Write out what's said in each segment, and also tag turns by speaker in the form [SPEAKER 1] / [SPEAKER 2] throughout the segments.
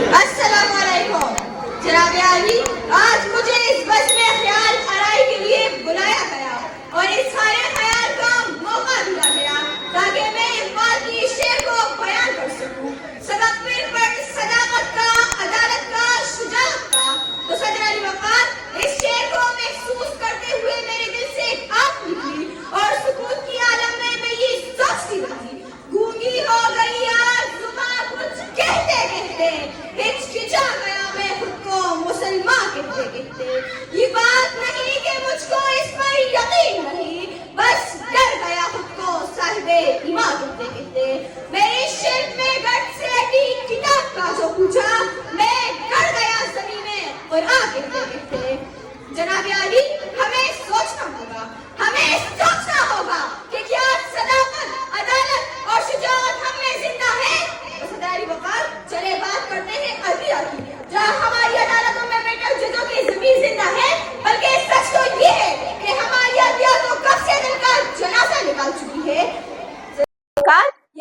[SPEAKER 1] السلام علیکم جناب عالی، آج مجھے اس بزم خیال آرائی کے لیے بلایا گیا اور اس سارے خیال کا موقع دیا گیا تاکہ میں اقبال کی شعر کو بیان کر سکوں۔ صداقت کا، عدالت کا، شجاعت کا، تو صدر علی وقار اس شعر کو محسوس کرتے ہوئے میرے دل سے ایک آگ نکلی اور سکوت کی عالم میں یہ سوچتی رہی، گونگی ہو گئی آج زباں کچھ کہتے کہتے، ہچکچا گیا میں خود کو مسلمان کہتے کہتے۔ یہ بات نہیں کہ مجھ کو اس پر یقین نہیں، بس ڈر گیا خود کو صاحب ایمان کہتے کہتے۔ میری شرف میں گرد سے ہٹی کتاب کا جو پوچھا، میں ڈر گیا زمین میں قرآن کہتے کہتے۔ جناب عالی، ہمیں سوچنا ہوگا، ہمیں سوچنا ہوگا کہ کیا صداقت، عدالت اور شجاعت ہم میں زندہ ہے؟ تو صدر علی وقار، چلے بات کرتے ہیں عدلیہ کی، جہاں ہماری عدالتوں میں بیٹھے ججوں کی ضمیر زندہ ہے، بلکہ سچ تو یہ ہے کہ ہماری عدلیہ تو کب سے دل کا جنازہ نکال چکی ہے۔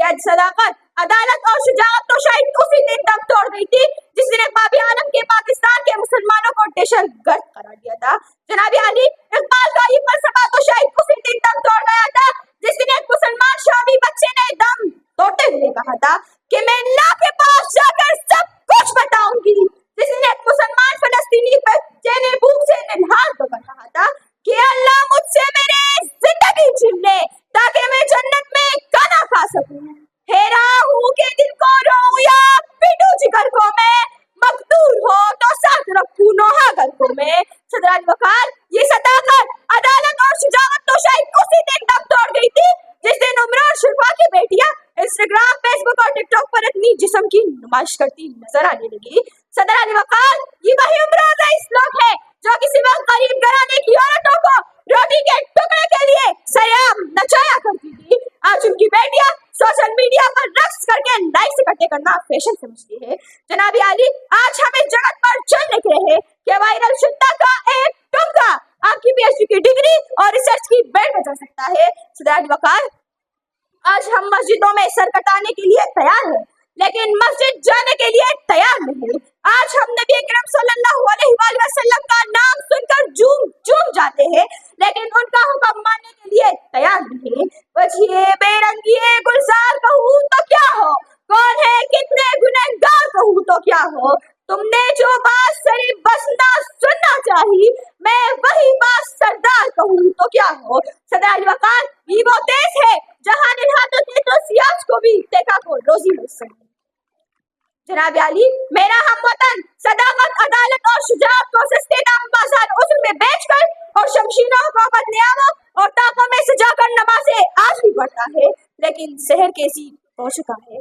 [SPEAKER 1] یہ صداقت، عدالت اور شجاعت تو شاید اسی دن دم توڑ گئی تھی جس دن اقبال عالم کے پاکستان کے مسلمانوں کو دہشت گرد قرار دیا تھا۔ جناب عالی، اقبال کا یہ فلسفہ تو شاید اسی دن دم توڑ گیا تھا جس دن ایک مسلمان شامی بچے نے دم توڑتے ہوئے کہا تھا کہ میں اللہ کے پاس جا کر سب کچھ بتاؤں گی۔ جس دن ایک مسلمان فلسطینی بچے نے بھوک سے ننھال ہو کر کہا تھا کہ اللہ مجھ سے میری زندگی چھین لے تاکہ میں جنت میں کھانا کھا سکوں۔ حیران ہوں کہ دل کو روؤں یا پیٹوں جگر کو میں، مقدور ہو تو ساتھ رکھوں نوحہ گر کو میں۔ صدر علی وقار، یہ صداقت، عدالت اور شجاعت تو شاید اسی دن دم توڑ گئی تھی جس دن عمران شرفا کی بیٹیاں انسٹاگرام، فیس بک اور ٹک ٹاک پر اپنی جسم کی نمائش کرتی نظر آنے لگی۔ صدر علی وقار، یہ وہی عمران رئیس لوگ ہیں جو کسی وقت غریب گھرانے کی عورتوں کو روٹی کے ٹکڑے کے لیے سیام نچایا کرتی تھی، آج ان کی بیٹیاں سوشل میڈیا پر رقص کر کے لائکس اکٹھے کرنا فیشن سمجھتی ہے۔ جناب عالی، آج ہم اس جگت پر چل نکلے ہیں کہ وائرل شدہ کا ایک ٹمکا آپ کی پی ایچ ڈی کی ڈگری اور ریسرچ کی بیل بجا سکتا ہے۔ صدر علی وقار، آج ہم مسجدوں میں سر کٹانے کے لیے تیار ہیں لیکن مسجد جانے کے لیے تیار نہیں۔ آج ہم نبی اکرم صلی اللہ علیہ وآلہ وسلم کا نام سن کر جھوم جاتے ہیں لیکن ان کا حکم ماننے کے لیے تیار نہیں۔ وجہ بے رنگی گلزار کہوں تو کیا ہو، کون ہے کتنے گنہگار کہوں تو کیا ہو، تم نے جو بات صرف بس نہ سننا چاہی، میں وہی بات سردار کہوں تو کیا ہو۔ صدر علی وقار، یہ وہ دیش ہے جہاں ننھاتوں کے تو سیاج کو بھی ٹیکا کو روزی مل سکتی۔ جناب عالی، میرا ہم وطن صداقت، عدالت اور شجاعت کو سستے دام بازار اصل میں بیچ کر اور شمشیروں کو بدنیاموں اور طاقوں میں سجا کر نمازیں آج بھی پڑھتا ہے لیکن شہر کیسی ہو چکا ہے۔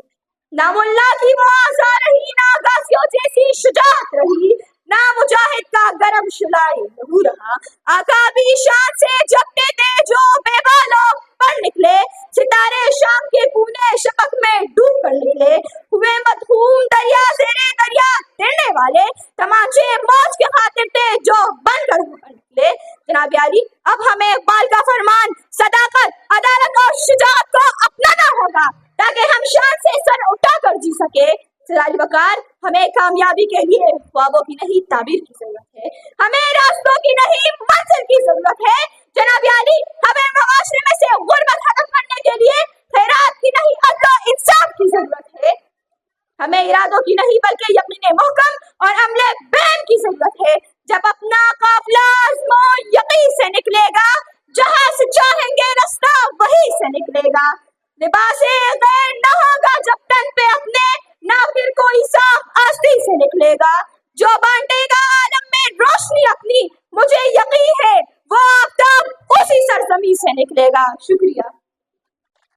[SPEAKER 1] نہ ملا کی وہ آزار رہی، نہ غازیوں جیسی شجاعت رہی، نہ مجاہد کا گرم شلائے لہو رہا۔ آقا بھی شان سے جھپٹے تھے جو بے بالوں پر نکلے، ستارے شام کے کونے شفق میں ڈوب کر نکلے، ہوئے مدھوم دریا زیرے دریا تیرنے والے، تمانچے موج کے خاطر تھے جو بن کر نکلے۔ جناب عالی، اب ہمیں اقبال کا فرمان صداقت، عدالت اور شجاعت کو اپنانا ہوگا تاکہ ہم شان سے سر اٹھا کر جی سکے۔ صدر علی وقار، ہمیں کامیابی کے لیے خوابوں کی نہیں تعبیر کی ضرورت ہے، ہمیں راستوں کی نہیں منزل کی ضرورت ہے۔ جناب عالی، ہمیں معاشرے میں سے غربت ختم کرنے کے لیے خیرات کی نہیں عدل و انصاف کی ضرورت ہے، ہمیں ارادوں کی نہیں بلکہ یقین محکم اور عمل بین کی ضرورت ہے۔ جب اپنا قافلہ عزم و یقین سے نکلے گا، جہاں سے چاہیں گے رستہ وہی سے نکلے گا، لباس غیر نہ ہوگا جب تن پہ اپنے، نہ پھر کوئی صاف آستی سے نکلے گا، جو بانٹے گا عالم میں روشنی اپنی، مجھے یقین ہے وہ آفتاب اسی سرزمین سے نکلے گا۔ شکریہ۔